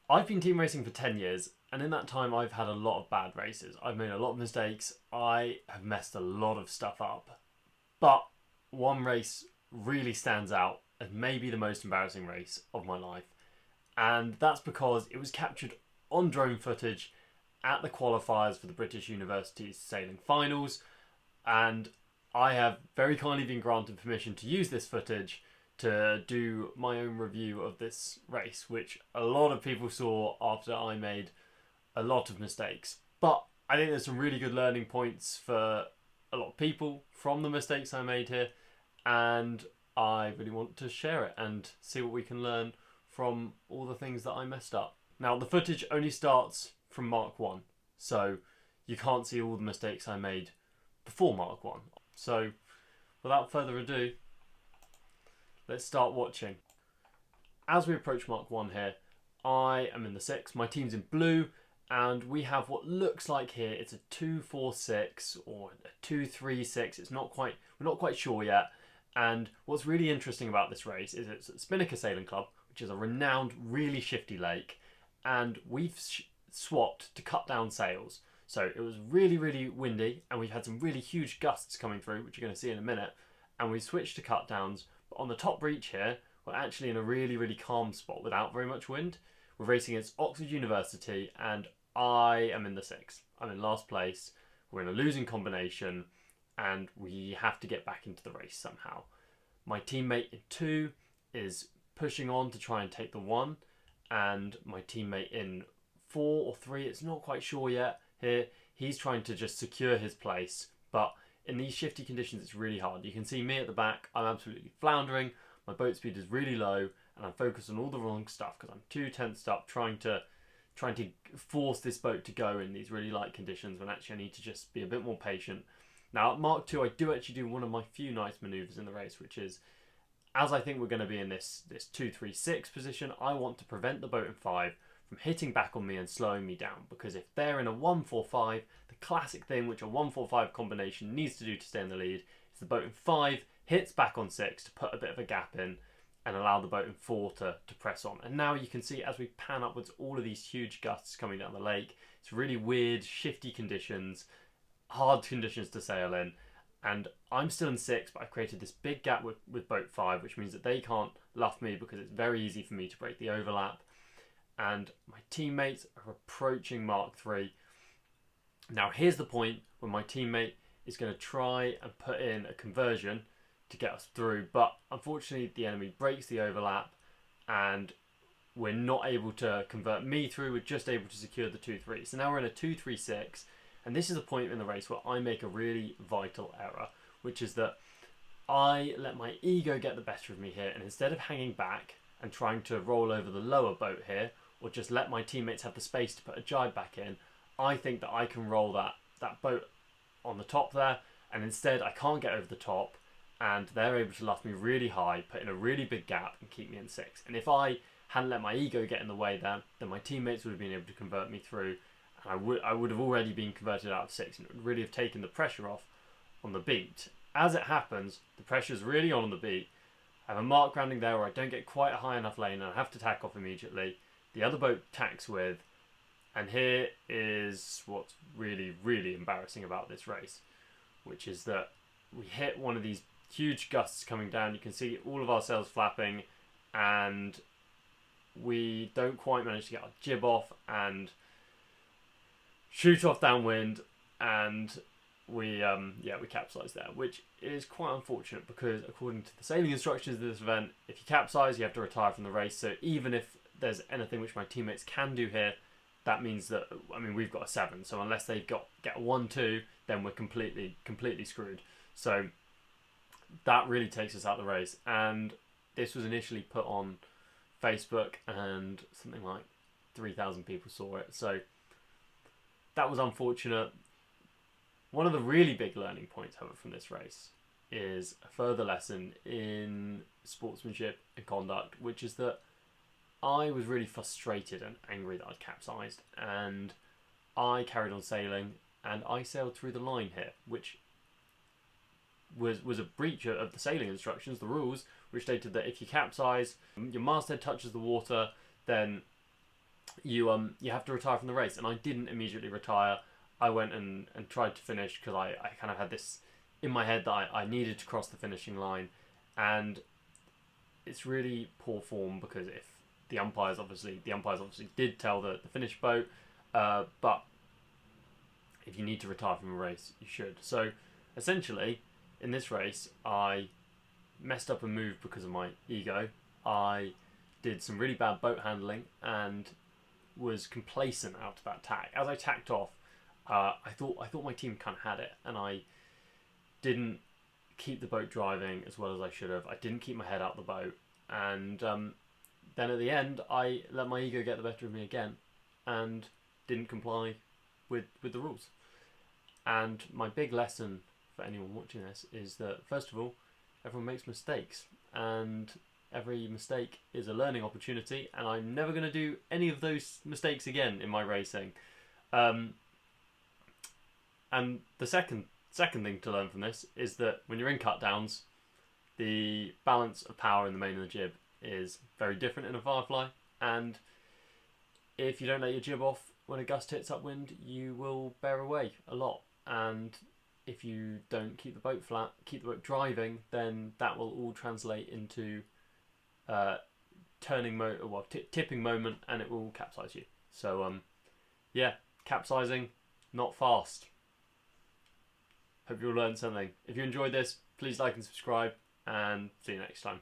I've been team racing for 10 years, and in that time, I've had a lot of bad races. I've made a lot of mistakes. I have messed a lot of stuff up. But one race really stands out as maybe the most embarrassing race of my life. And that's because it was captured on drone footage at the qualifiers for the British University Sailing Finals. And I have very kindly been granted permission to use this footage to do my own review of this race, which a lot of people saw after I made a lot of mistakes. But I think there's some really good learning points for a lot of people from the mistakes I made here, and I really want to share it and see what we can learn from all the things that I messed up. Now, the footage only starts from Mark 1, so you can't see all the mistakes I made before Mark 1. So, without further ado, let's start watching. As we approach Mark 1 here, I am in the 6, my team's in blue, and we have what looks like here, it's a 2-4-6 or a 2-3-6, we're not quite sure yet. And what's really interesting about this race is it's at Spinnaker Sailing Club, which is a renowned, really shifty lake, and we've swapped to cut down sails. So it was really, really windy, and we've had some really huge gusts coming through, which you're going to see in a minute, and we switched to cut downs. But on the top reach here, we're actually in a really, really calm spot without very much wind. We're racing against Oxford University, and I am in the 6. I'm in last place. We're in a losing combination, and we have to get back into the race somehow. My teammate in 2 is pushing on to try and take the 1, and my teammate in 4 or 3, it's not quite sure yet here, he's trying to just secure his place, but in these shifty conditions it's really hard. You can see me at the back, I'm absolutely floundering, my boat speed is really low, and I'm focused on all the wrong stuff because I'm too tensed up trying to force this boat to go in these really light conditions when actually I need to just be a bit more patient. Now at Mark 2 I do actually do one of my few nice manoeuvres in the race, which is, as I think we're going to be in this 2-3-6 position, I want to prevent the boat in 5 from hitting back on me and slowing me down, because if they're in a 1-4-5, the classic thing which a 1-4-5 combination needs to do to stay in the lead is the boat in 5 hits back on 6 to put a bit of a gap in and allow the boat in 4 to press on. And now you can see as we pan upwards all of these huge gusts coming down the lake. It's really weird, shifty conditions, hard conditions to sail in. And I'm still in 6, but I've created this big gap with boat 5, which means that they can't luff me because it's very easy for me to break the overlap. And my teammates are approaching Mark 3. Now here's the point when my teammate is going to try and put in a conversion to get us through, but unfortunately the enemy breaks the overlap and we're not able to convert me through, we're just able to secure the 2-3. So now we're in a 2-3-6, and this is a point in the race where I make a really vital error, which is that I let my ego get the better of me here, and instead of hanging back and trying to roll over the lower boat here, or just let my teammates have the space to put a jibe back in, I think that I can roll that boat on the top there, and instead I can't get over the top, and they're able to luff me really high, put in a really big gap and keep me in 6. And if I hadn't let my ego get in the way then my teammates would have been able to convert me through, and I would have already been converted out of 6, and it would really have taken the pressure off on the beat. As it happens, the pressure's really on the beat. I have a mark grounding there where I don't get quite a high enough lane and I have to tack off immediately. The other boat tacks with, and here is what's really, really embarrassing about this race, which is that we hit one of these huge gusts coming down. You can see all of our sails flapping, and we don't quite manage to get our jib off and shoot off downwind, and we capsize there, which is quite unfortunate because according to the sailing instructions of this event, if you capsize you have to retire from the race. So even if there's anything which my teammates can do here, that means that, I mean, we've got a 7, so unless they get a 1-2, then we're completely screwed. So that really takes us out of the race, and this was initially put on Facebook and something like 3,000 people saw it, so that was unfortunate. One of the really big learning points, however, from this race is a further lesson in sportsmanship and conduct, which is that I was really frustrated and angry that I'd capsized, and I carried on sailing, and I sailed through the line here, which was a breach of the sailing instructions, the rules, which stated that if you capsize, your masthead touches the water, then you have to retire from the race, and I didn't immediately retire. I went and tried to finish because I kind of had this in my head that I needed to cross the finishing line, and it's really poor form because if the umpires obviously did tell the finish boat, but if you need to retire from a race, you should. So essentially, in this race, I messed up a move because of my ego. I did some really bad boat handling and was complacent out of that tack. As I tacked off, I thought my team kind of had it, and I didn't keep the boat driving as well as I should have. I didn't keep my head out the boat, and then at the end, I let my ego get the better of me again, and didn't comply with the rules. And my big lesson for anyone watching this is that first of all, everyone makes mistakes, and every mistake is a learning opportunity, and I'm never going to do any of those mistakes again in my racing. And the second thing to learn from this is that when you're in cut downs, the balance of power in the main and the jib is very different in a Firefly, and if you don't let your jib off when a gust hits upwind, you will bear away a lot. And if you don't keep the boat flat, keep the boat driving, then that will all translate into tipping moment, and it will capsize you. So yeah, capsizing, not fast. Hope you'll learn something. If you enjoyed this, please like and subscribe, and see you next time.